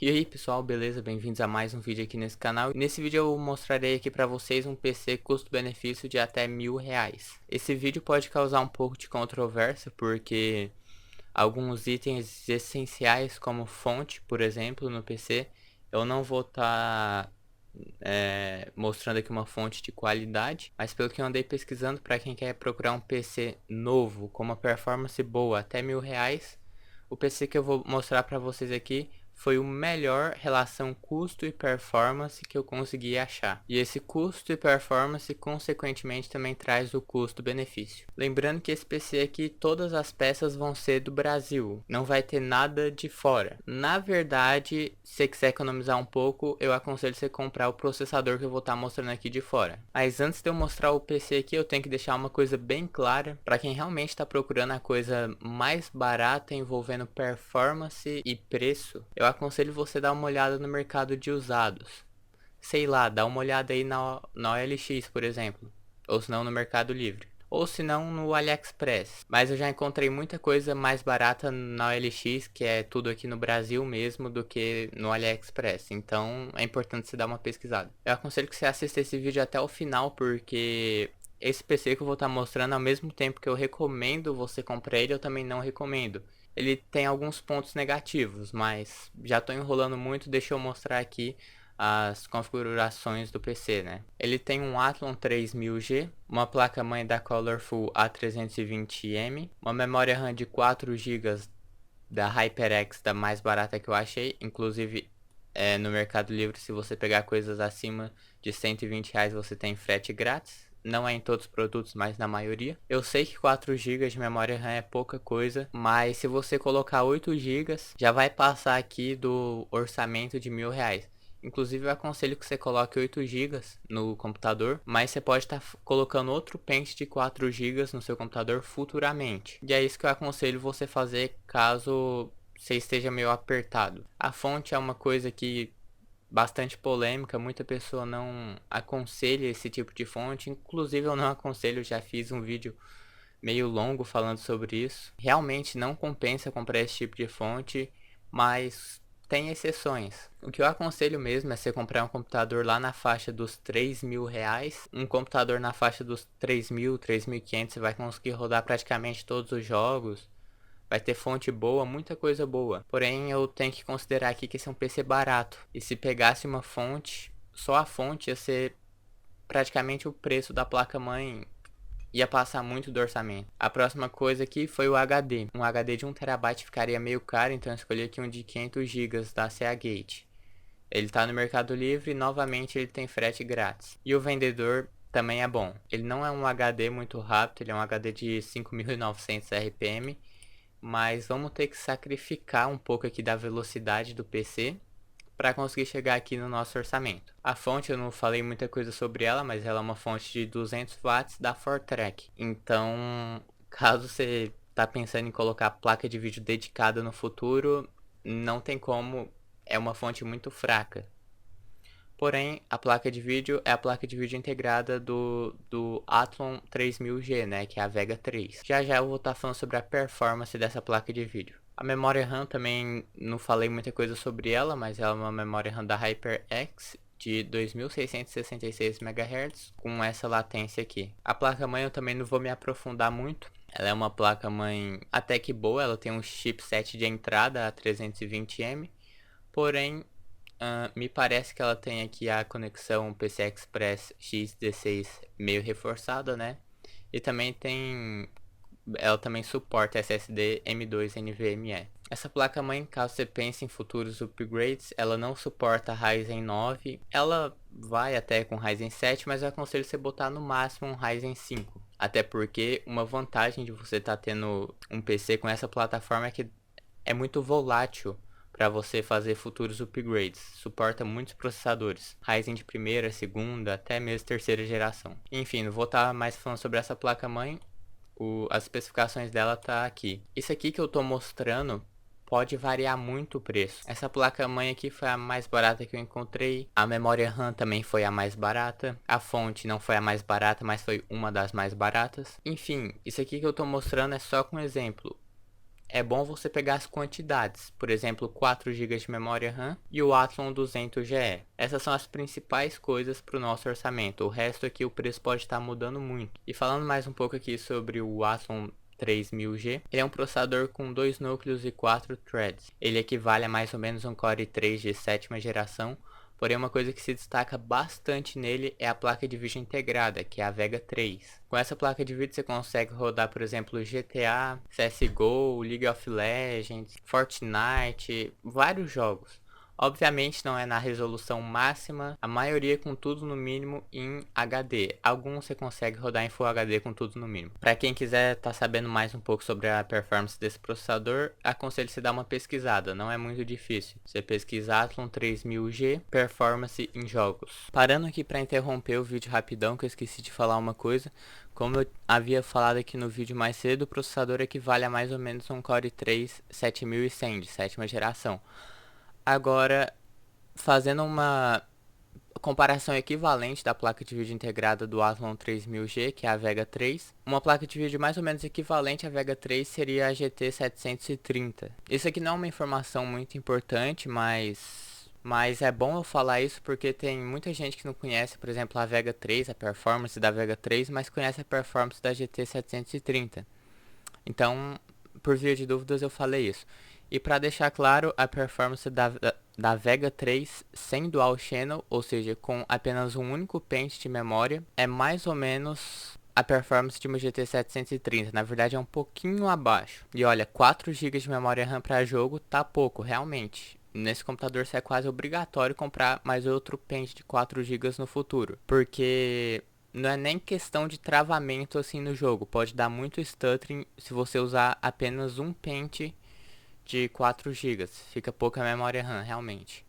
E aí pessoal, beleza? Bem-vindos a mais um vídeo aqui nesse canal. Nesse vídeo eu mostrarei aqui para vocês um PC custo-benefício de até R$ 1.000. Esse vídeo pode causar um pouco de controvérsia porque alguns itens essenciais como fonte, por exemplo, no PC, eu não vou estar mostrando aqui uma fonte de qualidade, mas pelo que eu andei pesquisando, para quem quer procurar um PC novo com uma performance boa até R$ 1.000, o PC que eu vou mostrar para vocês aqui foi o melhor relação custo e performance que eu consegui achar. E esse custo e performance consequentemente também traz o custo-benefício. Lembrando que esse PC aqui, todas as peças vão ser do Brasil, não vai ter nada de fora. Na verdade, se você quiser economizar um pouco, eu aconselho você comprar o processador que eu vou estar mostrando aqui de fora. Mas antes de eu mostrar o PC aqui, eu tenho que deixar uma coisa bem clara para quem realmente está procurando a coisa mais barata envolvendo performance e preço. Eu aconselho você dar uma olhada no mercado de usados. Sei lá, dá uma olhada aí na OLX, por exemplo. Ou se não no Mercado Livre. Ou se não no AliExpress. Mas eu já encontrei muita coisa mais barata na OLX, que é tudo aqui no Brasil mesmo, do que no AliExpress. Então é importante você dar uma pesquisada. Eu aconselho que você assista esse vídeo até o final, porque esse PC que eu vou estar mostrando, ao mesmo tempo que eu recomendo você comprar ele, eu também não recomendo. Ele tem alguns pontos negativos, mas já estou enrolando muito, deixa eu mostrar aqui as configurações do PC, né? Ele tem um Athlon 3000G, uma placa-mãe da Colorful A320M, uma memória RAM de 4 GB da HyperX, da mais barata que eu achei, inclusive no Mercado Livre, se você pegar coisas acima de R$ 120 você tem frete grátis. Não é em todos os produtos, mas na maioria. Eu sei que 4 GB de memória RAM é pouca coisa, mas se você colocar 8 GB, já vai passar aqui do orçamento de R$ 1.000. Inclusive eu aconselho que você coloque 8 GB no computador, mas você pode estar colocando outro pente de 4 GB no seu computador futuramente. E é isso que eu aconselho você fazer caso você esteja meio apertado. A fonte é uma coisa que bastante polêmica, muita pessoa não aconselha esse tipo de fonte, inclusive eu não aconselho, já fiz um vídeo meio longo falando sobre isso. Realmente não compensa comprar esse tipo de fonte, mas tem exceções. O que eu aconselho mesmo é você comprar um computador lá na faixa dos R$ 3.000, um computador na faixa dos 3.000, 3.500, você vai conseguir rodar praticamente todos os jogos. Vai ter fonte boa, muita coisa boa. Porém, eu tenho que considerar aqui que esse é um PC barato. E se pegasse uma fonte, só a fonte ia ser praticamente o preço da placa-mãe. Ia passar muito do orçamento. A próxima coisa aqui foi o HD. Um HD de 1 TB ficaria meio caro, então eu escolhi aqui um de 500 GB da Seagate. Ele está no Mercado Livre e novamente ele tem frete grátis. E o vendedor também é bom. Ele não é um HD muito rápido, ele é um HD de 5.900 RPM. Mas vamos ter que sacrificar um pouco aqui da velocidade do PC para conseguir chegar aqui no nosso orçamento. A fonte eu não falei muita coisa sobre ela, mas ela é uma fonte de 200 watts da Fortrek. Então, caso você tá pensando em colocar placa de vídeo dedicada no futuro, não tem como, é uma fonte muito fraca. Porém, a placa de vídeo é a placa de vídeo integrada do Athlon 3000G, né, que é a Vega 3. Já já eu vou estar falando sobre a performance dessa placa de vídeo. A memória RAM também não falei muita coisa sobre ela, mas ela é uma memória RAM da HyperX de 2666 MHz com essa latência aqui. A placa-mãe eu também não vou me aprofundar muito. Ela é uma placa-mãe até que boa, ela tem um chipset de entrada A320M, porém me parece que ela tem aqui a conexão PCI Express X16 meio reforçada, né? E também ela também suporta SSD M2 NVMe. Essa placa-mãe, caso você pense em futuros upgrades, ela não suporta Ryzen 9. Ela vai até com Ryzen 7, mas eu aconselho você botar no máximo um Ryzen 5. Até porque uma vantagem de você estar tendo um PC com essa plataforma é que é muito volátil para você fazer futuros upgrades. Suporta muitos processadores, Ryzen de primeira, segunda, até mesmo terceira geração. Enfim, não vou estar mais falando sobre essa placa-mãe. As especificações dela tá aqui. Isso aqui que eu tô mostrando pode variar muito o preço. Essa placa-mãe aqui foi a mais barata que eu encontrei. A memória RAM também foi a mais barata. A fonte não foi a mais barata, mas foi uma das mais baratas. Enfim, isso aqui que eu tô mostrando é só com exemplo. é bom você pegar as quantidades, por exemplo, 4 GB de memória RAM e o Athlon 200GE. Essas são as principais coisas para o nosso orçamento, o resto aqui o preço pode estar mudando muito. E falando mais um pouco aqui sobre o Athlon 3000G, ele é um processador com 2 núcleos e 4 threads. Ele equivale a mais ou menos um Core i3 de 7ª geração, porém uma coisa que se destaca bastante nele é a placa de vídeo integrada, que é a Vega 3. Com essa placa de vídeo você consegue rodar, por exemplo, GTA, CSGO, League of Legends, Fortnite, vários jogos. Obviamente não é na resolução máxima, a maioria com tudo no mínimo em HD. Alguns você consegue rodar em Full HD com tudo no mínimo. Para quem quiser estar sabendo mais um pouco sobre a performance desse processador, aconselho você dar uma pesquisada, não é muito difícil. Você pesquisa Athlon 3000G, performance em jogos. Parando aqui para interromper o vídeo rapidão, que eu esqueci de falar uma coisa. Como eu havia falado aqui no vídeo mais cedo, o processador equivale a mais ou menos um Core i3 7100 de 7ª geração. Agora, fazendo uma comparação equivalente da placa de vídeo integrada do Athlon 3000G, que é a Vega 3, uma placa de vídeo mais ou menos equivalente à Vega 3 seria a GT 730. Isso aqui não é uma informação muito importante, mas é bom eu falar isso porque tem muita gente que não conhece, por exemplo, a Vega 3, a performance da Vega 3, mas conhece a performance da GT 730. Então, por via de dúvidas, eu falei isso. E para deixar claro, a performance da Vega 3 sem Dual Channel, ou seja, com apenas um único pente de memória, é mais ou menos a performance de uma GT 730. Na verdade, é um pouquinho abaixo. E olha, 4 GB de memória RAM para jogo tá pouco, realmente. Nesse computador é quase obrigatório comprar mais outro pente de 4 GB no futuro. Porque não é nem questão de travamento assim no jogo. Pode dar muito stuttering se você usar apenas um pente de 4 GB. Fica pouca memória RAM, realmente.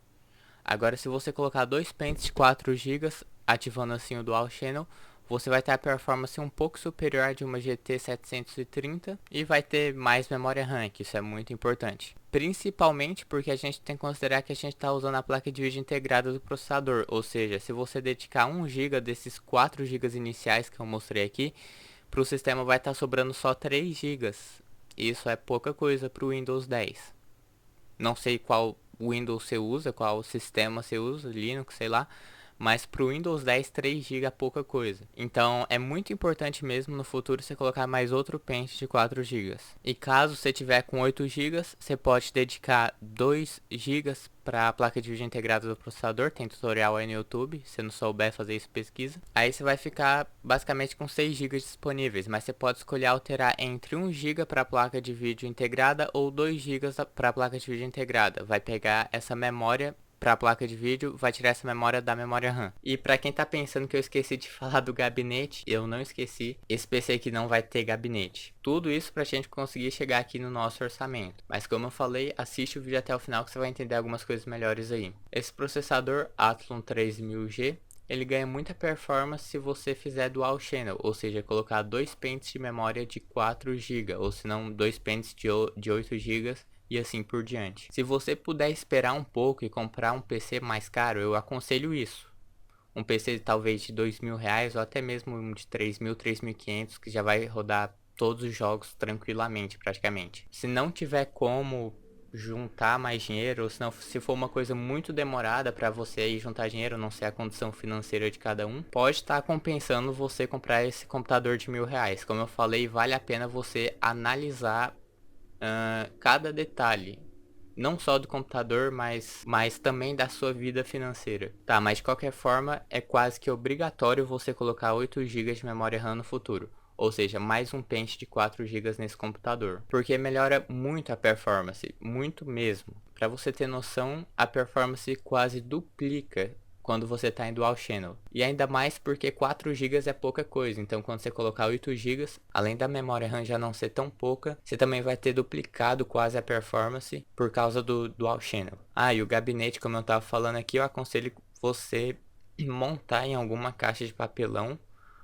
Agora, se você colocar dois pentes de 4 GB, ativando assim o Dual Channel, você vai ter a performance um pouco superior à de uma GT 730 e vai ter mais memória RAM, que isso é muito importante. Principalmente porque a gente tem que considerar que a gente está usando a placa de vídeo integrada do processador, ou seja, se você dedicar 1 GB desses 4 GB iniciais que eu mostrei aqui, para o sistema vai estar sobrando só 3 GB. Isso é pouca coisa para o Windows 10. Não sei qual Windows você usa, qual sistema você usa, Linux, sei lá. Mas para o Windows 10, 3 GB é pouca coisa. Então é muito importante mesmo no futuro você colocar mais outro pente de 4 GB. E caso você tiver com 8 GB, você pode dedicar 2 GB para a placa de vídeo integrada do processador. Tem tutorial aí no YouTube, se não souber fazer isso, pesquisa. Aí você vai ficar basicamente com 6 GB disponíveis, mas você pode escolher alterar entre 1 GB para a placa de vídeo integrada ou 2 GB para a placa de vídeo integrada. Vai pegar essa memória para a placa de vídeo, vai tirar essa memória da memória RAM. E para quem tá pensando que eu esqueci de falar do gabinete, eu não esqueci. Esse PC aqui não vai ter gabinete. Tudo isso pra gente conseguir chegar aqui no nosso orçamento. Mas como eu falei, assiste o vídeo até o final que você vai entender algumas coisas melhores aí. Esse processador Athlon 3000G, ele ganha muita performance se você fizer Dual Channel, ou seja, colocar dois pentes de memória de 4 GB, ou se não, dois pentes de 8 GB. E assim por diante. Se você puder esperar um pouco e comprar um PC mais caro, eu aconselho isso. Um PC talvez de R$ 2.000 ou até mesmo um de 3.000, 3.500 que já vai rodar todos os jogos tranquilamente praticamente. Se não tiver como juntar mais dinheiro, ou se for uma coisa muito demorada para você aí juntar dinheiro, não sei a condição financeira de cada um, pode estar compensando você comprar esse computador de R$ 1.000. Como eu falei, vale a pena você analisar cada detalhe, não só do computador, mas também da sua vida financeira. Tá, mas de qualquer forma, é quase que obrigatório você colocar 8 GB de memória RAM no futuro. Ou seja, mais um pente de 4 GB nesse computador. Porque melhora muito a performance, muito mesmo. Para você ter noção, a performance quase duplica quando você está em Dual Channel. E ainda mais porque 4 GB é pouca coisa. Então quando você colocar 8 GB, além da memória RAM já não ser tão pouca, você também vai ter duplicado quase a performance por causa do Dual Channel. Ah, e o gabinete, como eu estava falando aqui, eu aconselho você montar em alguma caixa de papelão,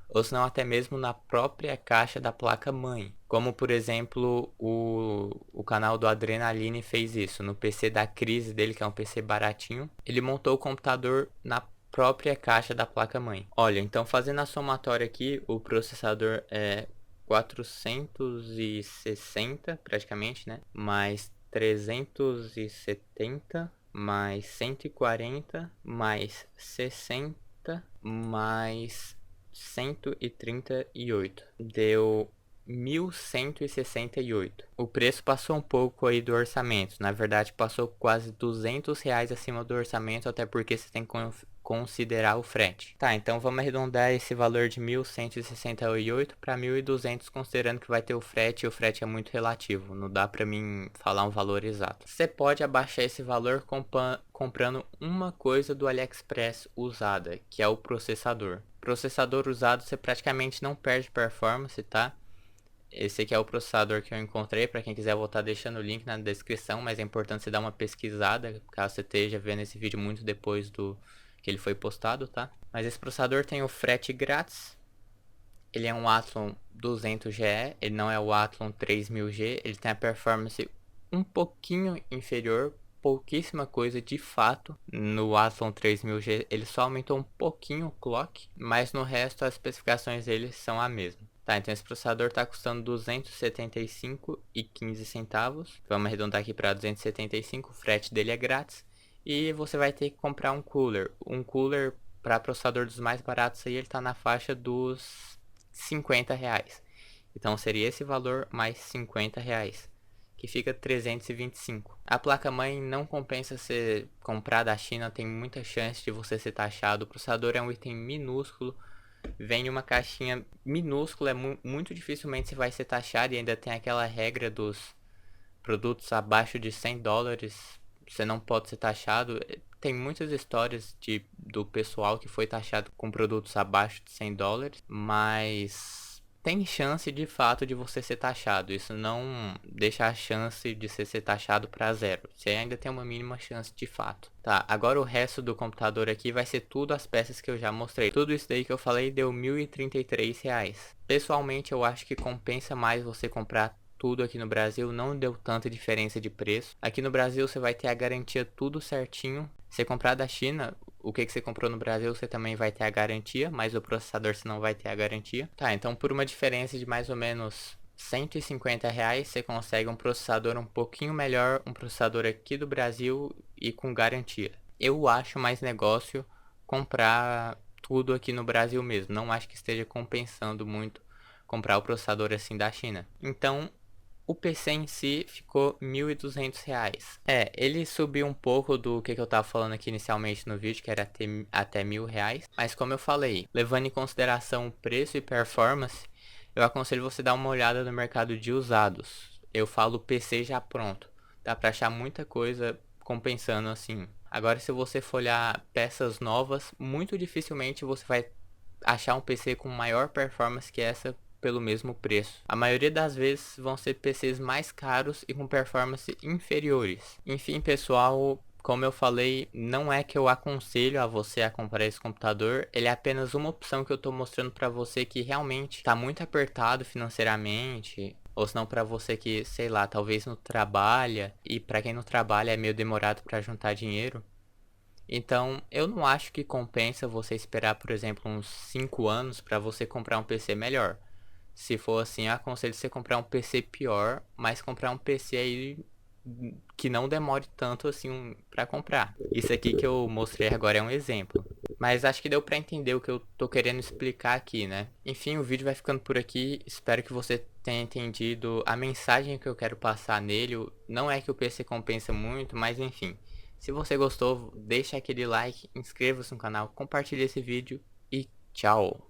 ou se não até mesmo na própria caixa da placa mãe. Como por exemplo o canal do Adrenaline fez isso no PC da Crise dele, que é um PC baratinho. Ele montou o computador na própria caixa da placa mãe. Olha, então fazendo a somatória aqui, o processador é 460 praticamente, né? Mais 370, mais 140, mais 60, mais 138. Deu 1.168. O preço passou um pouco aí do orçamento. Na verdade, passou quase R$ 200 acima do orçamento, até porque você tem que considerar o frete. Tá, então vamos arredondar esse valor de 1.168 para 1.200, considerando que vai ter o frete, e o frete é muito relativo, não dá para mim falar um valor exato. Você pode abaixar esse valor comprando uma coisa do AliExpress usada, que é o processador. Processador usado você praticamente não perde performance, tá? Esse aqui é o processador que eu encontrei, para quem quiser, eu vou estar deixando o link na descrição, mas é importante você dar uma pesquisada, caso você esteja vendo esse vídeo muito depois do que ele foi postado, tá? Mas esse processador tem o frete grátis, ele é um Athlon 200GE, ele não é o Athlon 3000G, ele tem a performance um pouquinho inferior, pouquíssima coisa de fato. No Athlon 3000G ele só aumentou um pouquinho o clock, mas no resto as especificações dele são a mesma. Tá, então esse processador está custando R$ 275,15. Vamos arredondar aqui para 275, o frete dele é grátis. E você vai ter que comprar um cooler. Um cooler para processador dos mais baratos aí, ele está na faixa dos R$ 50. Então seria esse valor mais R$ 50, que fica 325. A placa-mãe não compensa ser comprar da China, tem muita chance de você ser taxado. O processador é um item minúsculo, vem em uma caixinha minúscula, muito dificilmente você vai ser taxado, e ainda tem aquela regra dos produtos abaixo de $100, você não pode ser taxado. Tem muitas histórias do pessoal que foi taxado com produtos abaixo de $100, mas tem chance de fato de você ser taxado. Isso não deixa a chance de você ser taxado para zero. Você ainda tem uma mínima chance de fato. Tá, agora o resto do computador aqui vai ser tudo as peças que eu já mostrei. Tudo isso daí que eu falei deu R$ 1.033. Pessoalmente eu acho que compensa mais você comprar tudo aqui no Brasil, não deu tanta diferença de preço. Aqui no Brasil você vai ter a garantia tudo certinho. Se comprar da China, o que você comprou no Brasil você também vai ter a garantia, mas o processador você não vai ter a garantia. Tá, então por uma diferença de mais ou menos R$ 150 você consegue um processador um pouquinho melhor, um processador aqui do Brasil e com garantia. Eu acho mais negócio comprar tudo aqui no Brasil mesmo, não acho que esteja compensando muito comprar o processador assim da China. Então o PC em si ficou R$ 1.200. Ele subiu um pouco do que eu tava falando aqui inicialmente no vídeo, que era até R$ 1.000. Mas como eu falei, levando em consideração o preço e performance, eu aconselho você dar uma olhada no mercado de usados. Eu falo PC já pronto. Dá pra achar muita coisa compensando assim. Agora se você for olhar peças novas, muito dificilmente você vai achar um PC com maior performance que essa pelo mesmo preço. A maioria das vezes vão ser PCs mais caros e com performance inferiores. Enfim, pessoal, como eu falei, não é que eu aconselho a você a comprar esse computador, ele é apenas uma opção que eu estou mostrando para você que realmente está muito apertado financeiramente, ou se não para você que, sei lá, talvez não trabalha, e para quem não trabalha é meio demorado para juntar dinheiro. Então, eu não acho que compensa você esperar, por exemplo, uns 5 anos para você comprar um PC melhor. Se for assim, eu aconselho você comprar um PC pior, mas comprar um PC aí que não demore tanto assim para comprar. Isso aqui que eu mostrei agora é um exemplo. Mas acho que deu para entender o que eu tô querendo explicar aqui, né? Enfim, o vídeo vai ficando por aqui. Espero que você tenha entendido a mensagem que eu quero passar nele. Não é que o PC compensa muito, mas enfim. Se você gostou, deixa aquele like, inscreva-se no canal, compartilhe esse vídeo e tchau!